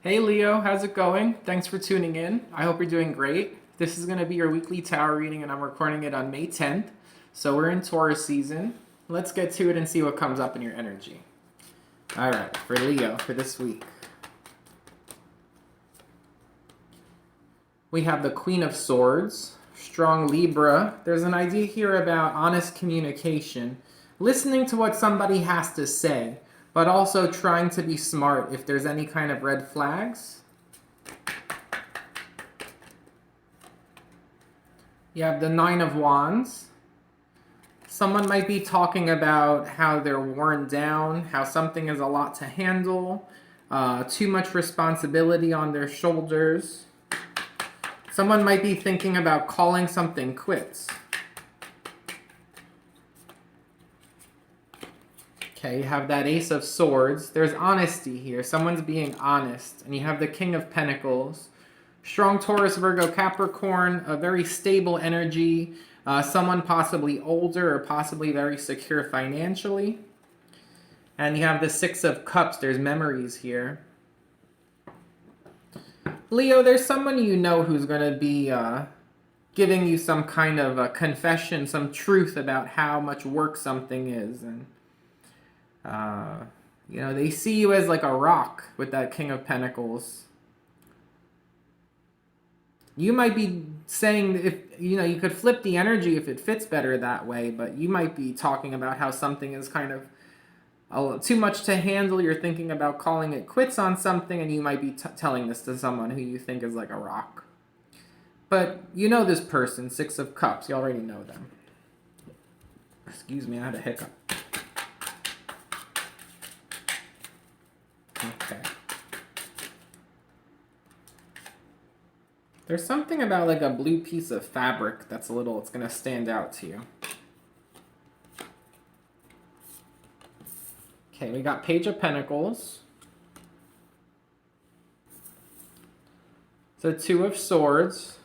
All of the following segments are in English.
Hey Leo, how's it going? Thanks for tuning in. I hope you're doing great. This is going to be your weekly tarot reading, and I'm recording it on May 10th. So we're in Taurus season. Let's get to it and see what comes up in your energy. All right, for Leo for this week, we have the Queen of Swords, strong Libra. There's an idea here about honest communication, listening to what somebody has to say, but also trying to be smart if there's any kind of red flags. You have the Nine of Wands. Someone might be talking about how they're worn down, how something is a lot to handle, too much responsibility on their shoulders. Someone might be thinking about calling something quits. Okay, you have that Ace of Swords. There's honesty here. Someone's being honest. And you have the King of Pentacles. Strong Taurus, Virgo, Capricorn, a very stable energy. Someone possibly older or possibly very secure financially. And you have the Six of Cups. There's memories here. Leo, there's someone you know who's going to be giving you some kind of a confession, some truth about how much work something is. And, they see you as like a rock with that King of Pentacles. You might be saying, if you could flip the energy if it fits better that way, but you might be talking about how something is kind of too much to handle. You're thinking about calling it quits on something, and you might be telling this to someone who you think is like a rock. But you know this person, Six of Cups. You already know them. Excuse me, I had a hiccup. Okay. There's something about like a blue piece of fabric that's it's going to stand out to you. Okay, we got Page of Pentacles. The Two of Swords.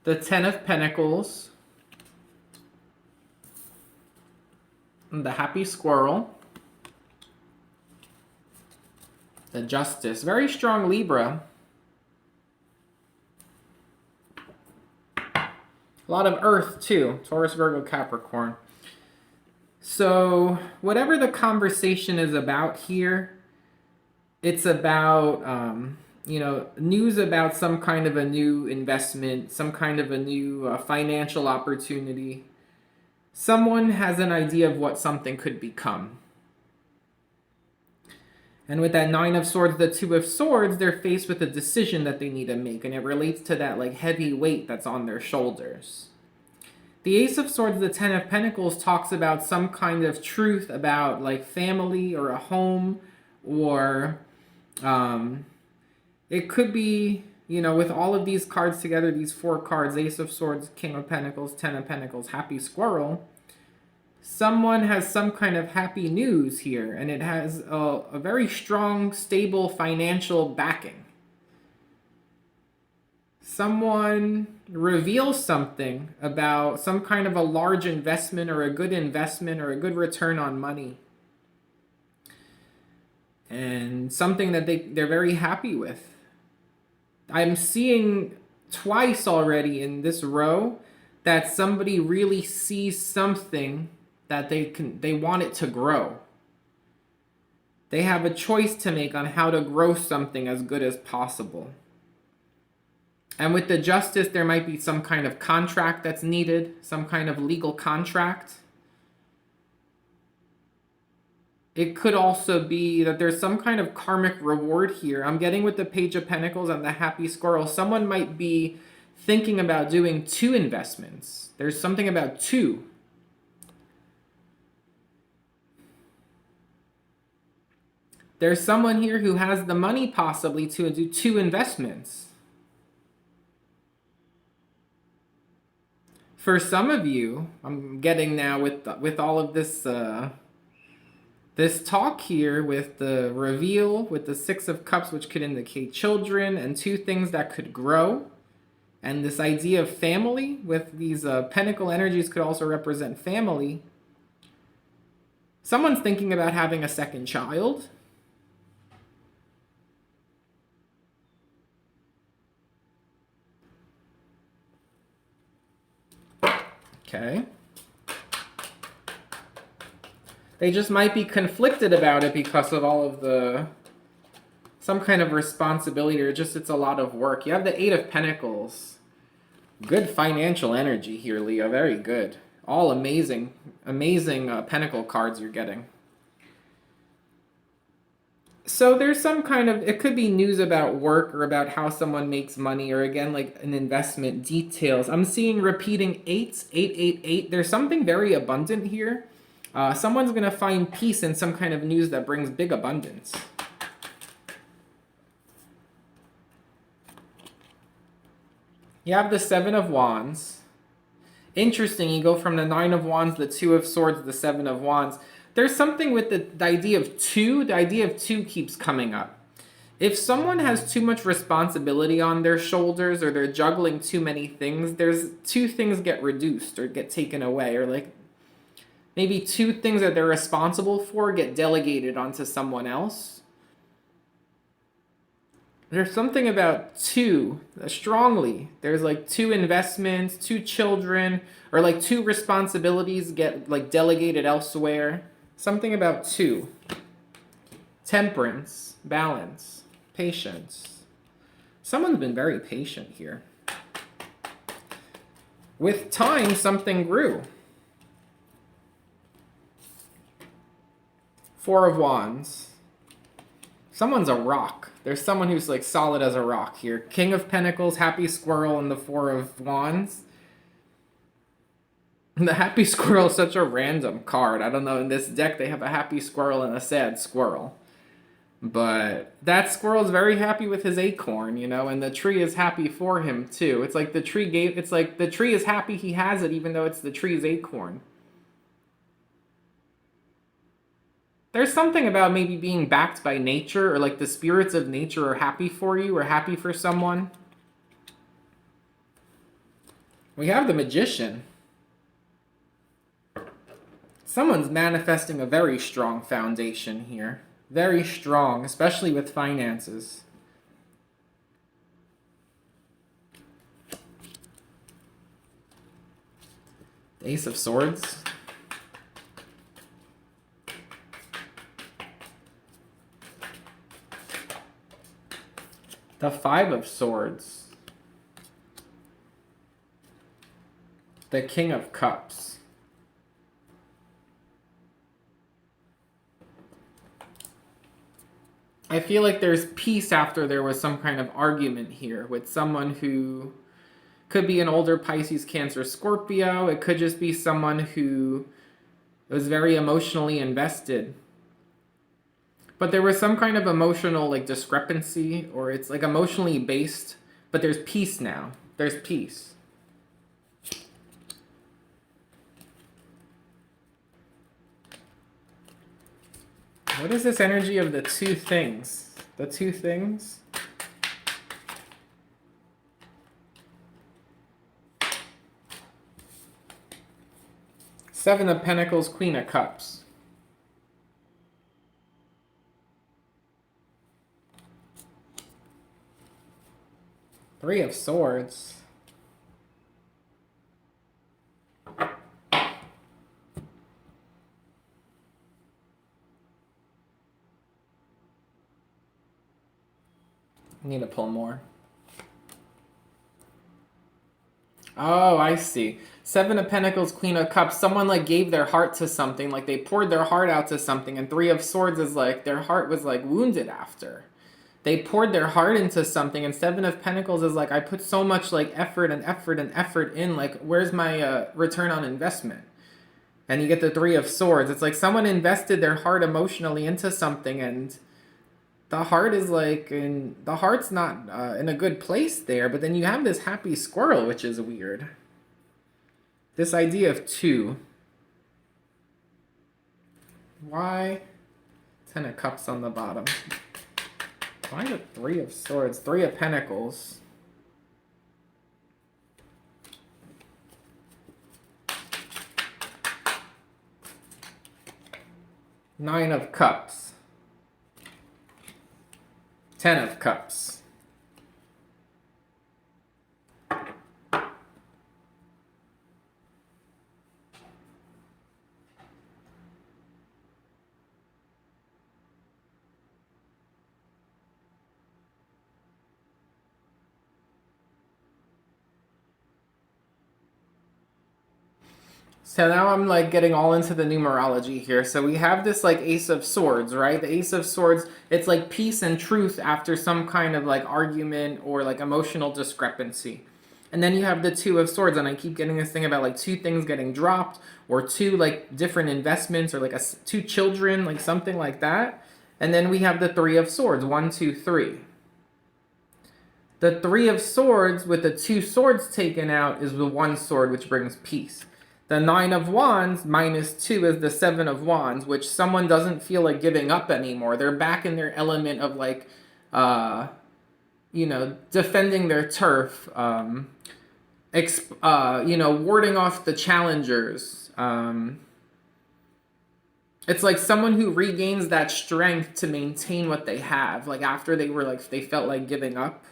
The Ten of Pentacles. And the Happy Squirrel. The Justice. Very strong Libra. A lot of Earth, too. Taurus, Virgo, Capricorn. So, whatever the conversation is about here, it's about, news about some kind of a new investment, some kind of a new financial opportunity. Someone has an idea of what something could become. And with that Nine of Swords, the Two of Swords, they're faced with a decision that they need to make, and it relates to that like heavy weight that's on their shoulders. The Ace of Swords, the Ten of Pentacles, talks about some kind of truth about like family or a home, or it could be, with all of these cards together, these four cards, Ace of Swords, King of Pentacles, Ten of Pentacles, Happy Squirrel, someone has some kind of happy news here, and it has a very strong, stable financial backing. Someone reveals something about some kind of a large investment or a good investment or a good return on money. And something that they're very happy with. I'm seeing twice already in this row that somebody really sees something that they want it to grow. They have a choice to make on how to grow something as good as possible. And with the Justice, there might be some kind of contract that's needed, some kind of legal contract. It could also be that there's some kind of karmic reward here. I'm getting with the Page of Pentacles and the Happy Squirrel. Someone might be thinking about doing two investments. There's something about two. There's someone here who has the money possibly to do two investments. For some of you, I'm getting now with all of this this talk here with the reveal, with the Six of Cups, which could indicate children and two things that could grow. And this idea of family with these pentacle energies could also represent family. Someone's thinking about having a second child. Okay. They just might be conflicted about it because of all of the... some kind of responsibility, or just it's a lot of work. You have the Eight of Pentacles. Good financial energy here, Leo. Very good. All amazing, amazing Pentacle cards you're getting. So there's some kind of, it could be news about work or about how someone makes money, or again, like an investment details. I'm seeing repeating eights, 888. There's something very abundant here. Someone's going to find peace in some kind of news that brings big abundance. You have the Seven of Wands. Interesting, you go from the Nine of Wands, the Two of Swords, the Seven of Wands. There's something with the idea of two. The idea of two keeps coming up. If someone has too much responsibility on their shoulders, or they're juggling too many things, there's two things get reduced or get taken away, or like maybe two things that they're responsible for get delegated onto someone else. There's something about two, strongly. There's like two investments, two children, or like two responsibilities get like delegated elsewhere. Something about two. Temperance, balance, patience. Someone's been very patient here. With time, something grew. Four of Wands. Someone's a rock. There's someone who's like solid as a rock here. King of Pentacles, Happy Squirrel, and the Four of Wands. The Happy Squirrel is such a random card. I don't know, in this deck they have a happy squirrel and a sad squirrel. But that squirrel's very happy with his acorn, you know, and the tree is happy for him too. It's like the tree is happy he has it, even though it's the tree's acorn. There's something about maybe being backed by nature, or like the spirits of nature are happy for you or happy for someone. We have the Magician. Someone's manifesting a very strong foundation here. Very strong, especially with finances. The Ace of Swords. The Five of Swords. The King of Cups. I feel like there's peace after there was some kind of argument here with someone who could be an older Pisces, Cancer, Scorpio. It could just be someone who was very emotionally invested. But there was some kind of emotional like discrepancy, or it's like emotionally based, but there's peace now. There's peace. What is this energy of the two things? The two things? Seven of Pentacles, Queen of Cups. Three of Swords. I need to pull more. Oh, I see. Seven of Pentacles, Queen of Cups. Someone like gave their heart to something, like they poured their heart out to something, and Three of Swords is like their heart was like wounded after. They poured their heart into something, and Seven of Pentacles is like, I put so much like effort in, like where's my return on investment? And you get the Three of Swords. It's like someone invested their heart emotionally into something, and the heart is like, the heart's not in a good place there. But then you have this happy squirrel, which is weird. This idea of two. Why? Ten of Cups on the bottom. Why the Three of Swords? Three of Pentacles. Nine of Cups. Ten of Cups. So now I'm like getting all into the numerology here. So we have this like Ace of Swords, right? The Ace of Swords, it's like peace and truth after some kind of like argument or like emotional discrepancy. And then you have the Two of Swords, and I keep getting this thing about like two things getting dropped, or two like different investments, or like two children, like something like that. And then we have the Three of Swords, 1, 2, 3. The Three of Swords with the two swords taken out is the one sword, which brings peace. The Nine of Wands -2 is the Seven of Wands, which someone doesn't feel like giving up anymore. They're back in their element of like, defending their turf, warding off the challengers. It's like someone who regains that strength to maintain what they have, like after they felt like giving up.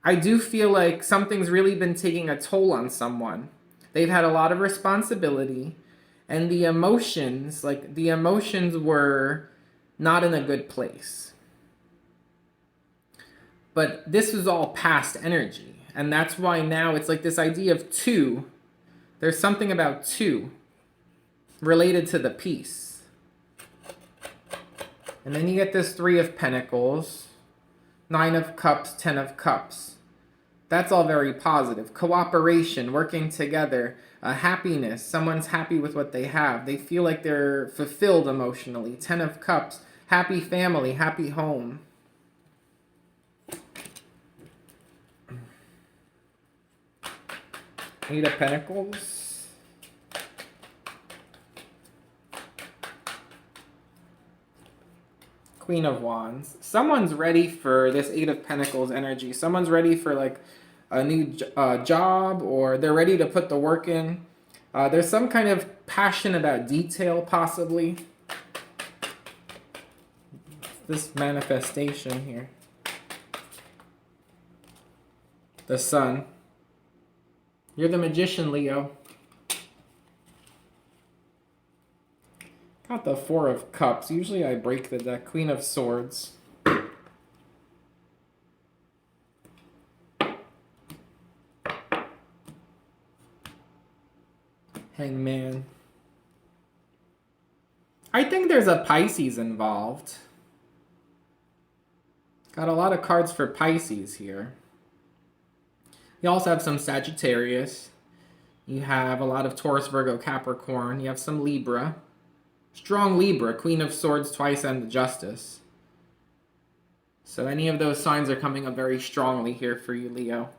I do feel like something's really been taking a toll on someone. They've had a lot of responsibility, and the emotions were not in a good place. But this was all past energy, and that's why now it's like this idea of two. There's something about two related to the peace. And then you get this Three of Pentacles, Nine of Cups, Ten of Cups. That's all very positive. Cooperation, working together, happiness. Someone's happy with what they have. They feel like they're fulfilled emotionally. Ten of Cups, happy family, happy home. Eight of Pentacles. Queen of Wands. Someone's ready for this Eight of Pentacles energy. Someone's ready for like a new job, or they're ready to put the work in. There's some kind of passion about detail, possibly. This manifestation here. The Sun. You're the Magician, Leo. Got the Four of Cups. Usually I break the deck. Queen of Swords. Hangman. I think there's a Pisces involved. Got a lot of cards for Pisces here. You also have some Sagittarius. You have a lot of Taurus, Virgo, Capricorn. You have some Libra. Strong Libra, Queen of Swords twice, and the Justice. So any of those signs are coming up very strongly here for you, Leo.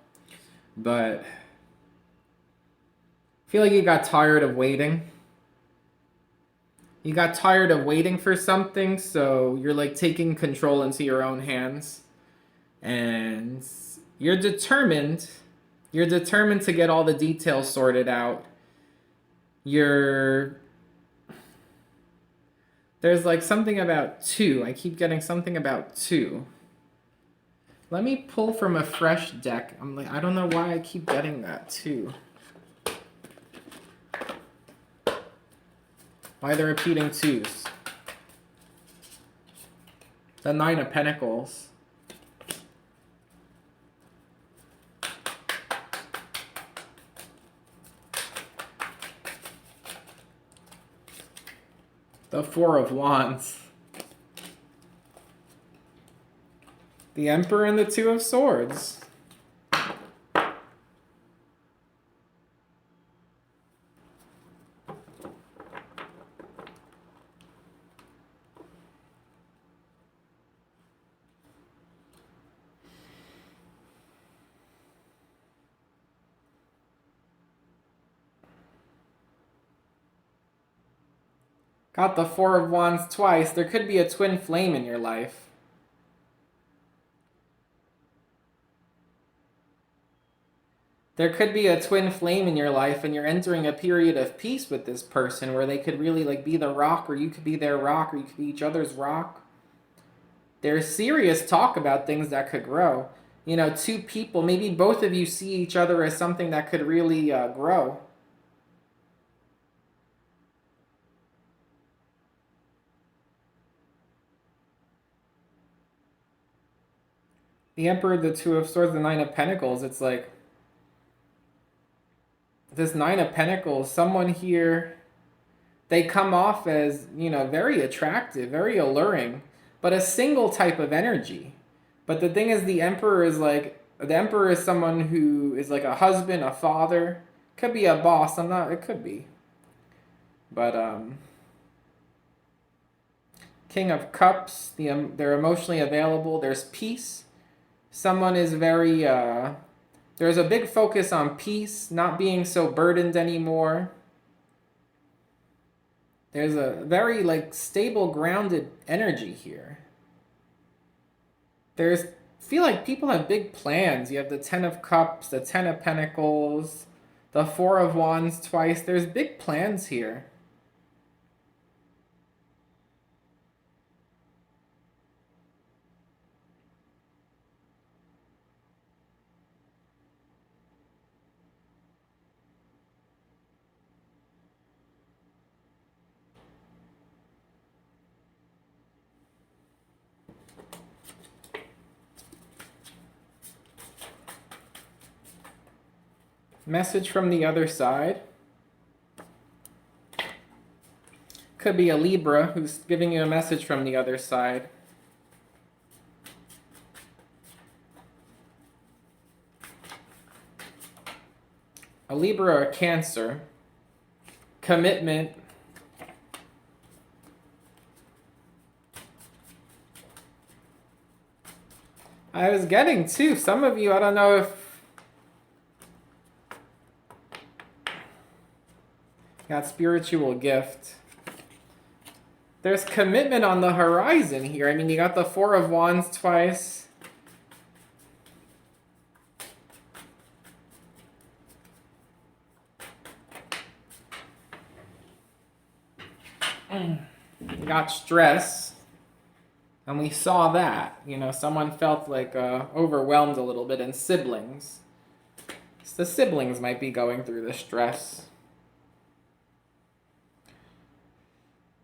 But I feel like you got tired of waiting. You got tired of waiting for something, so you're like taking control into your own hands. And you're determined. You're determined to get all the details sorted out. There's like something about two. I keep getting something about two. Let me pull from a fresh deck. I don't know why I keep getting that too. Why they're repeating twos. The Nine of Pentacles. The Four of Wands. The Emperor and the Two of Swords. Got the Four of Wands twice. There could be a twin flame in your life. There could be a twin flame in your life, and you're entering a period of peace with this person where they could really like be the rock, or you could be their rock, or you could be each other's rock. There's serious talk about things that could grow. You know, two people, maybe both of you see each other as something that could really grow. The Emperor, the Two of Swords, the Nine of Pentacles, it's like this Nine of Pentacles, someone here, they come off as, you know, very attractive, very alluring, but a single type of energy. But the thing is, the Emperor is someone who is like a husband, a father, could be a boss, it could be. But, King of Cups, they're emotionally available, there's peace. Someone is very, there's a big focus on peace, not being so burdened anymore. There's a very like stable, grounded energy here. Feel like people have big plans. You have the Ten of Cups, the Ten of Pentacles, the Four of Wands twice. There's big plans here. Message from the other side. Could be a Libra who's giving you a message from the other side. A Libra or a Cancer. Commitment. I was getting too. Some of you, I don't know if got spiritual gift. There's commitment on the horizon here. I mean, you got the Four of Wands twice. You got stress. And we saw that. You know, someone felt like overwhelmed a little bit, and siblings. So the siblings might be going through the stress.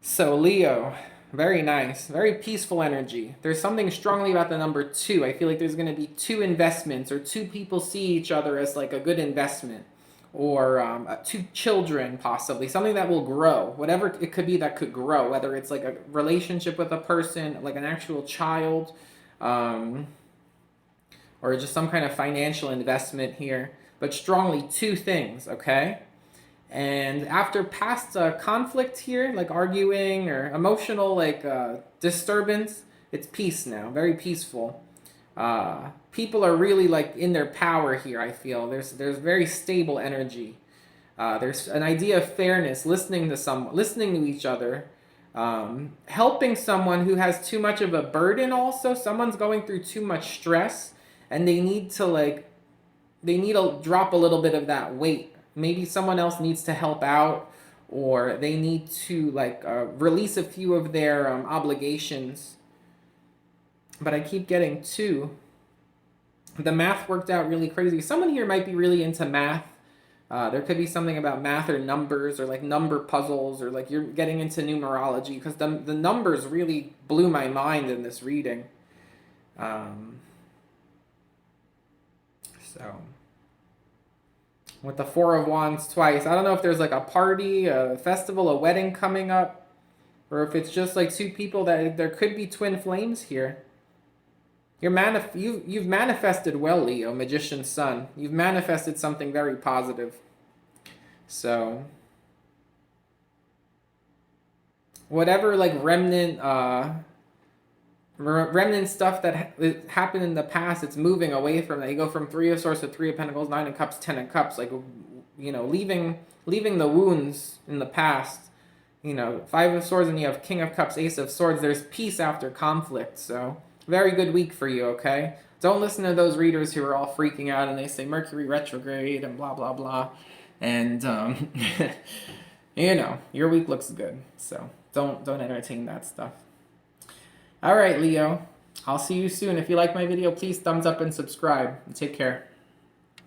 So Leo, very nice, very peaceful energy. There's something strongly about the number 2. I feel like there's going to be 2 investments, or 2 people see each other as like a good investment, or 2 children possibly, something that will grow, whatever it could be that could grow, whether it's like a relationship with a person, like an actual child, or just some kind of financial investment here, but strongly 2 things, okay? And after past conflict here, like arguing or emotional disturbance, it's peace now, very peaceful. People are really like in their power here, I feel. There's very stable energy. There's an idea of fairness, listening to each other, helping someone who has too much of a burden also. Someone's going through too much stress, and they need to drop a little bit of that weight. Maybe someone else needs to help out, or they need to release a few of their obligations. But I keep getting 2. The math worked out really crazy. Someone here might be really into math. There could be something about math or numbers, or like number puzzles, or like you're getting into numerology, because the numbers really blew my mind in this reading. So with the Four of Wands twice, I don't know if there's like a party, a festival, a wedding coming up, or if it's just like 2 people that there could be twin flames here. You've manifested well, Leo, Magician's Sun. You've manifested something very positive. So whatever like remnant stuff that happened in the past, it's moving away from that. You go from 3 of Swords to 3 of Pentacles, 9 of Cups, 10 of Cups, like, you know, leaving the wounds in the past. You know, 5 of Swords, and you have King of Cups, Ace of Swords. There's peace after conflict. So very good week for you, okay? Don't listen to those readers who are all freaking out and they say Mercury retrograde and blah blah blah, and you know, your week looks good, so don't entertain that stuff. All right, Leo. I'll see you soon. If you like my video, please thumbs up and subscribe. Take care.